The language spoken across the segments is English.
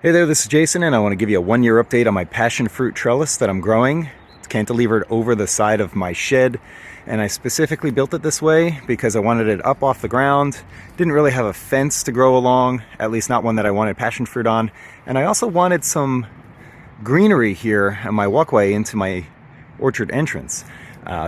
Hey there, this is Jason, and I want to give you a one-year update on my passion fruit trellis that I'm growing. It's cantilevered over the side of my shed, and I specifically built it this way because I wanted it up off the ground. Didn't really have a fence to grow along, at least not one that I wanted passion fruit on. And I also wanted some greenery here on my walkway into my orchard entrance.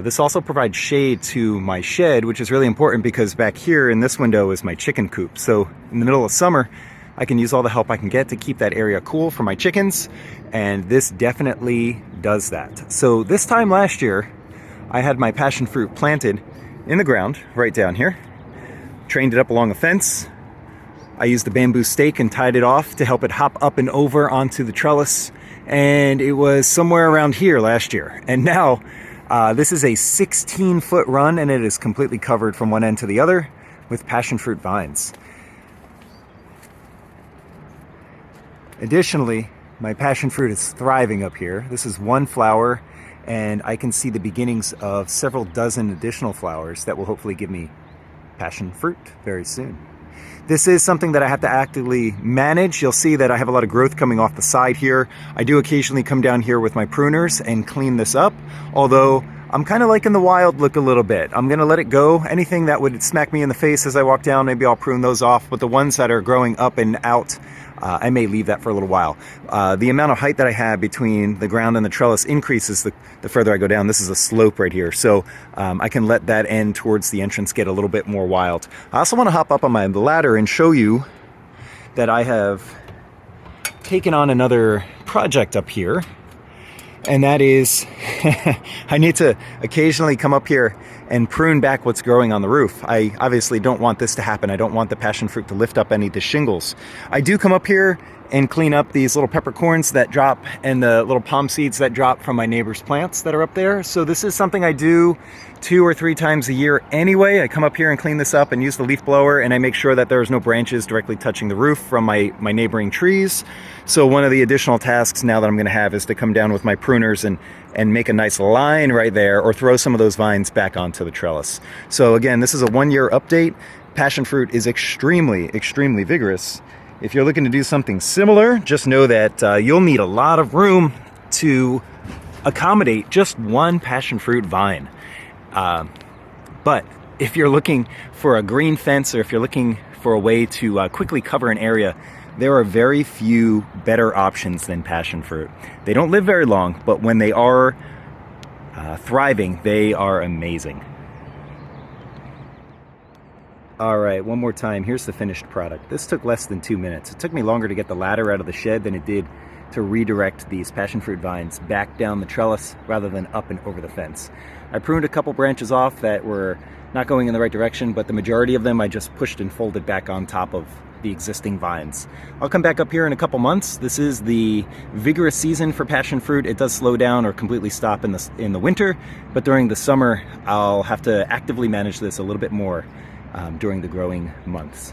This also provides shade to my shed, which is really important because back here in this window is my chicken coop. So in the middle of summer, I can use all the help I can get to keep that area cool for my chickens, and this definitely does that. So this time last year, I had my passion fruit planted in the ground right down here, trained it up along a fence. I used a bamboo stake and tied it off to help it hop up and over onto the trellis, and it was somewhere around here last year. And now this is a 16-foot run, and it is completely covered from one end to the other with passion fruit vines. Additionally, my passion fruit is thriving up here. This is one flower, and I can see the beginnings of several dozen additional flowers that will hopefully give me passion fruit very soon. This is something that I have to actively manage. You'll see that I have a lot of growth coming off the side here. I do occasionally come down here with my pruners and clean this up, although I'm kind of liking the wild look a little bit. I'm gonna let it go. Anything that would smack me in the face as I walk down, maybe I'll prune those off, but the ones that are growing up and out, I may leave that for a little while. The amount of height that I have between the ground and the trellis increases the further I go down. This is a slope right here, so I can let that end towards the entrance get a little bit more wild. I also want to hop up on my ladder and show you that I have taken on another project up here, and that is I need to occasionally come up here and prune back what's growing on the roof. I obviously don't want this to happen. I don't want the passion fruit to lift up any of the shingles. I do come up here and clean up these little peppercorns that drop and the little palm seeds that drop from my neighbor's plants that are up there. So this is something I do 2 or 3 times a year anyway. I come up here and clean this up and use the leaf blower, and I make sure that there's no branches directly touching the roof from my neighboring trees. So one of the additional tasks now that I'm gonna have is to come down with my pruners and make a nice line right there, or throw some of those vines back onto the trellis. So again, this is a one-year update. Passion fruit is extremely, extremely vigorous. If you're looking to do something similar, just know that you'll need a lot of room to accommodate just one passion fruit vine. But if you're looking for a green fence, or if you're looking for a way to quickly cover an area, there are very few better options than passion fruit. They don't live very long, but when they are thriving, they are amazing. All right, one more time. Here's the finished product. This took less than 2 minutes. It took me longer to get the ladder out of the shed than it did to redirect these passion fruit vines back down the trellis rather than up and over the fence. I pruned a couple branches off that were not going in the right direction, but the majority of them I just pushed and folded back on top of the existing vines. I'll come back up here in a couple months. This is the vigorous season for passion fruit. It does slow down or completely stop in the winter, but during the summer I'll have to actively manage this a little bit more during the growing months.